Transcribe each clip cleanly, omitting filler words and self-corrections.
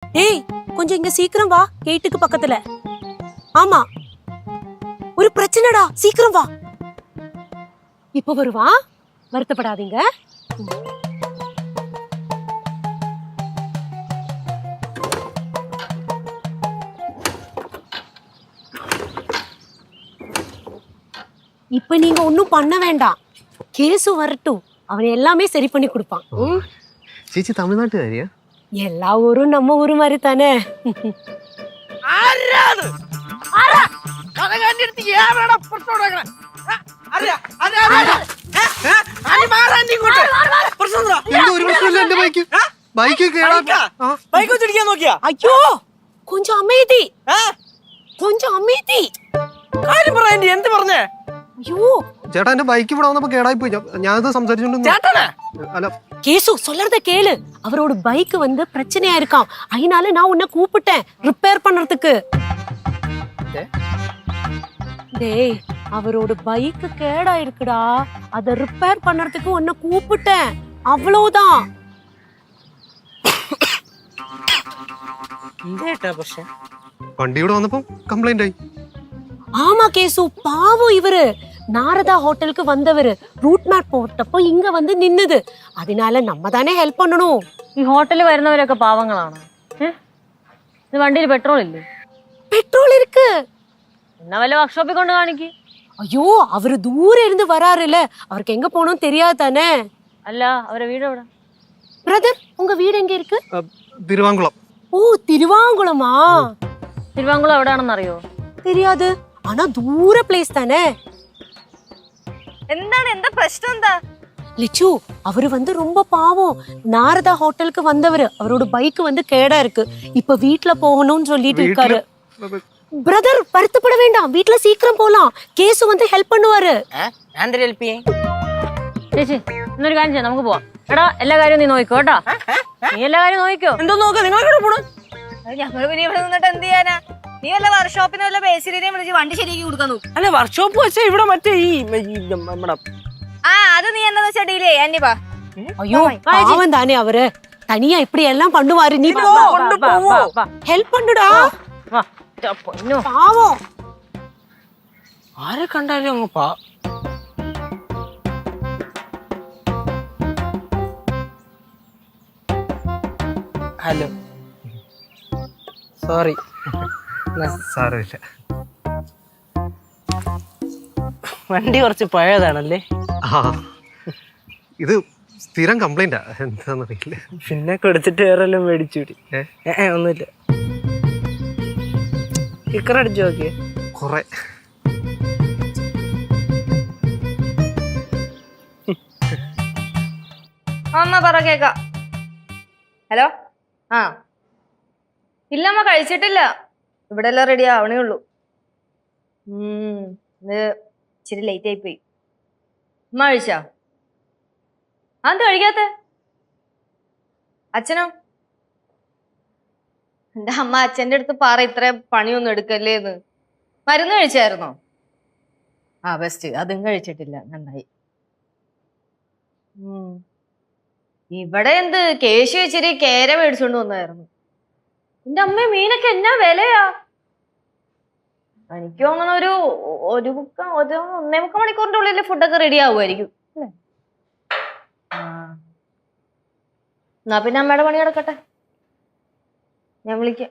ஏய் கொஞ்சம் இங்க சீக்கிரம் வா, கேட்டுக்கு பக்கத்துல. ஆமா, ஒரு பிரச்சனைடா, சீக்கிரம் வா. இப்ப வருவா, வருத்தப்படாதீங்க. இப்ப நீங்க ஒண்ணும் பண்ண வேண்டாம். கேசு வரட்டும், அவன் எல்லாமே சரி பண்ணி கொடுப்பான். ചേച്ചി തമിഴ്നാട്ടുകാരിയാ? எல்லா ஊரும் நம்ம ஊரு மாதிரி தானே. ஐயோ கொஞ்சம் அமைதி, கொஞ்சம் அமைதி. ஐயோ ചേട്ടാ എന്റെ ബൈക്ക് ഇവിടെ വന്നപ്പോ കേടായി പോയി. ഞാനത് സംസാരിച്ചോണ്ട് അല്ല கேசு சொல்றத கேளு. அவரோட பைக் வந்து பிரச்சனையா இருக்காம், அதனால நான் உன்னை கூப்பிட்டேன் ரிப்பேர் பண்றதுக்கு. டேய் அவரோட பைக் கேடா இருக்குடா, அத ரிப்பேர் பண்றதுக்கு உன்னை கூப்பிட்டேன், அவ்வளவுதான். വണ്ടി ഇവിടെ വന്നപ്പോ കംപ്ലൈന്റ് ആയി. ஆமா கேசு, பாவம் இவரு நாரதா ஹோட்டலுக்கு வந்தவரு റൂട്ട് മാപ്പ് പോട്ടപ്പോ ഇങ്ങ വന്ന് നിന്നത്, അതിനാൽ നമ്മ തന്നെ ഹെൽപ്പ് பண்ணணும். ഈ ഹോട്ടലിൽ വരുന്നവരൊക്കെ പാവങ്ങളാണ്. ഇത് വണ്ടിയിൽ പെട്രോൾ ഇല്ലേ? பெட்ரோல் இருக்கு. എന്നാ വല്ല വർക്ക്ഷോപ്പിൽ കൊണ്ട് കാണിക്ക്. ஐயோ அவரு தூரம் இருந்து வராருல்ல, அவருக்கு எங்க போகணும் தெரியாது தானே. അല്ല അവരെ വീട് എവിടെ? பிரதர் உங்க வீடு எங்க இருக்கு? തിരുവാങ്കുളം. ஓ திருவாங்குளமா? തിരുവാങ്കുളം എവിടെയാണെന്ന് അറിയോ? தெரியாது, ஆனா தூர பிளேஸ் தானே. എന്താണ്, എന്താ പ്രശ്നം? എന്താ லிச்சு, அவரு வந்து ரொம்ப பாவம். நாரதா ஹோட்டலுக்கு வந்தவரு, அவரோட பைக் வந்து கேடா இருக்கு, இப்ப வீட்ல போகணும்னு சொல்லிட்டு இருக்காரு. பிரதர் வருத்தப்பட வேண்டாம், வீட்ல சீக்கிரம் போலாம், கேசு வந்து ஹெல்ப் பண்ணுவாரு. ചേച്ചി എന്നൊരു കാര്യം ചെയ്യാം, നമുക്ക് പോവാം. എടാ എല്ലാ കാര്യവും നീ നോക്കിക്കോ കേട്ടോ. നീ എല്ലാ കാര്യവും നോക്കിക്കോ. എന്തോ നോക്കാം, നിങ്ങളെവിടെ പോണു? ഞങ്ങൾ പിന്നെ ഇവിടെ നിന്നിട്ട് എന്ത് ചെയ്യാനാ? നീ വല്ല വർക്ക്ഷോപ്പിന് വല്ല ബേസിലിനെയും വിളിച്ച് വണ്ടി ശരിയാക്കി കൊടുക്കാൻ നോക്കും. അല്ല വർക്ക്ഷോപ്പ് വെച്ചാ ഇവിടെ മറ്റേ ഈ നമ്മുടെ അത് നീ എന്താന്ന് വെച്ചാ ഡീൽ ചെയ്യാ. അന്യപ്പാ ஐயோ பாவம் தானே அவரு, தனியா இப்படி எல்லாம் பண்ணுவாரு. நீ ஹெல்ப் பண்ணுடா, பாவம். ആരെ കണ്ടാലും അങ്ങ് ഹലോ സോറി. സാരമില്ല. വണ്ടി കുറച്ച് പഴയതാണല്ലേ? ആ ഇത് സ്ഥിരം കംപ്ലൈന്റാ, എന്താന്നറിയില്ല. പിന്നെ കൊടുത്തിട്ട് വേറെ എല്ലാം മേടിച്ചുകൂടി. ഒന്നുമില്ല. ഇക്കറടിച്ചു നോക്കിയേ കൊറേ. അമ്മ പറ കേക്കാം. ഹലോ, ആ ഇല്ല അമ്മ കഴിച്ചിട്ടില്ല, ഇവിടെ എല്ലാം റെഡി ആവണേ ഉള്ളൂ. ഇത് ഇച്ചിരി ലേറ്റ് ആയി പോയി. അമ്മ കഴിച്ചാ? അത് കഴിക്കാത്ത അച്ഛനോ? എന്റെ അമ്മ അച്ഛന്റെ അടുത്ത് പറ ഇത്ര പണിയൊന്നും എടുക്കല്ലേന്ന്. മരുന്ന് കഴിച്ചായിരുന്നോ? ആ ബെസ്റ്റ്, അതും കഴിച്ചിട്ടില്ല, നന്നായി. ഇവിടെ എന്ത് കേശു ഇച്ചിരി കേര മേടിച്ചോണ്ട് വന്നായിരുന്നു. എന്റെ അമ്മ മീനൊക്കെ എന്നാ വിലയാ. എനിക്ക് തോന്നണ ഒരു 1.5 മണിക്കൂറിന്റെ ഉള്ളിൽ ഫുഡൊക്കെ റെഡി ആവുമായിരിക്കും അല്ലേ? എന്നാ പിന്നെ അമ്മയുടെ പണി കിടക്കട്ടെ, ഞാൻ വിളിക്കാം.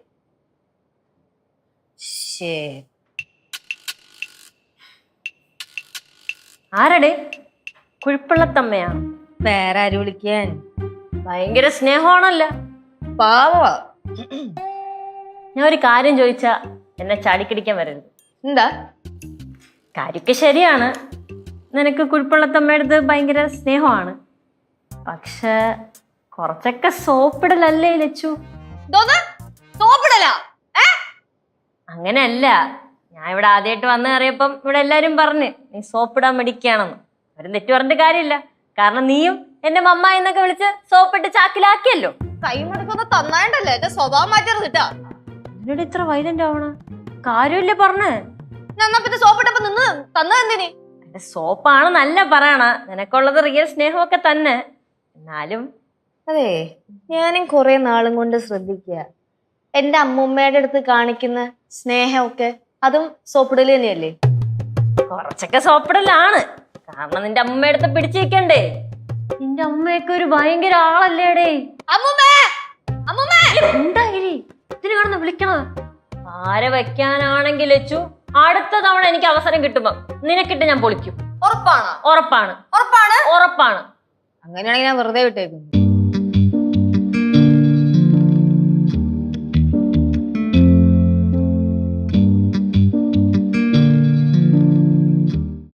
ആരടെ? കുഴിപ്പള്ളത്തമ്മയാ? വേറെ ആര് വിളിക്കാൻ? ഭയങ്കര സ്നേഹമാണല്ല. പാവാ. ഞാൻ ഒരു കാര്യം ചോദിച്ചാ എന്നെ ചാടിക്കടിക്കാൻ വരരുത്. എന്താ? കാര്യമൊക്കെ ശരിയാണ്, നിനക്ക് കുഴിപ്പള്ളത്തമ്മയുടെ അടുത്ത് ഭയങ്കര സ്നേഹമാണ്. പക്ഷെ കുറച്ചൊക്കെ സോപ്പിടലല്ലേ ലച്ചു? അങ്ങനെയല്ല, ഞാൻ ഇവിടെ ആദ്യമായിട്ട് വന്ന് കയറിയപ്പം ഇവിടെ എല്ലാരും പറഞ്ഞ് നീ സോപ്പിടാൻ മടിക്കുകയാണെന്ന്. ഒരു തെറ്റ് പറഞ്ഞിട്ട് കാര്യമില്ല, കാരണം നീയും എന്റെ മമ്മ എന്നൊക്കെ വിളിച്ച് സോപ്പിട്ട് ചാക്കിലാക്കിയല്ലോ. കൈ മടക്കൊന്ന് തന്നാണ്ടല്ലേ, എന്റെ സ്വഭാവം മാറ്റരുത് കേട്ടാ. എന്നോട് ഇത്ര വൈലന്റ് ആവണ കാര്യമില്ലേ പറഞ്ഞേ? എന്നാ പിന്നെ സോപ്പിട്ടപ്പോ നിന്ന് തന്നതെന്തിന്? എന്റെ സോപ്പാണ് നല്ല പറയണ, നിനക്കുള്ളത് റിയൽ സ്നേഹമൊക്കെ തന്നെ. എന്നാലും അതെ, ഞാനും കുറെ നാളും കൊണ്ട് ശ്രദ്ധിക്കുക, എന്റെ അമ്മൂമ്മയുടെ അടുത്ത് കാണിക്കുന്ന സ്നേഹമൊക്കെ അതും സോപ്പിടല് തന്നെയല്ലേ? കുറച്ചൊക്കെ സോപ്പിടലാണ്. കാരണം നിന്റെ അമ്മയുടെ അടുത്ത് പിടിച്ചു വെക്കണ്ടേ? നിന്റെ അമ്മയൊക്കെ ഒരു ഭയങ്കര ആളല്ലേടേ. എന്തായി ഇതിന് കാണുന്ന വിളിക്കണ ആരെ വെക്കാനാണെങ്കിൽ ലച്ചു അടുത്ത തവണ എനിക്ക് അവസരം കിട്ടുമ്പോ നിനക്കിട്ട് ഞാൻ പൊളിക്കും. ഉറപ്പാണോ? ഉറപ്പാണ്. ഉറപ്പാണ്. ഉറപ്പാണ്. അങ്ങനെയാണെങ്കിൽ ഞാൻ വെറുതെ വിട്ടേക്കും.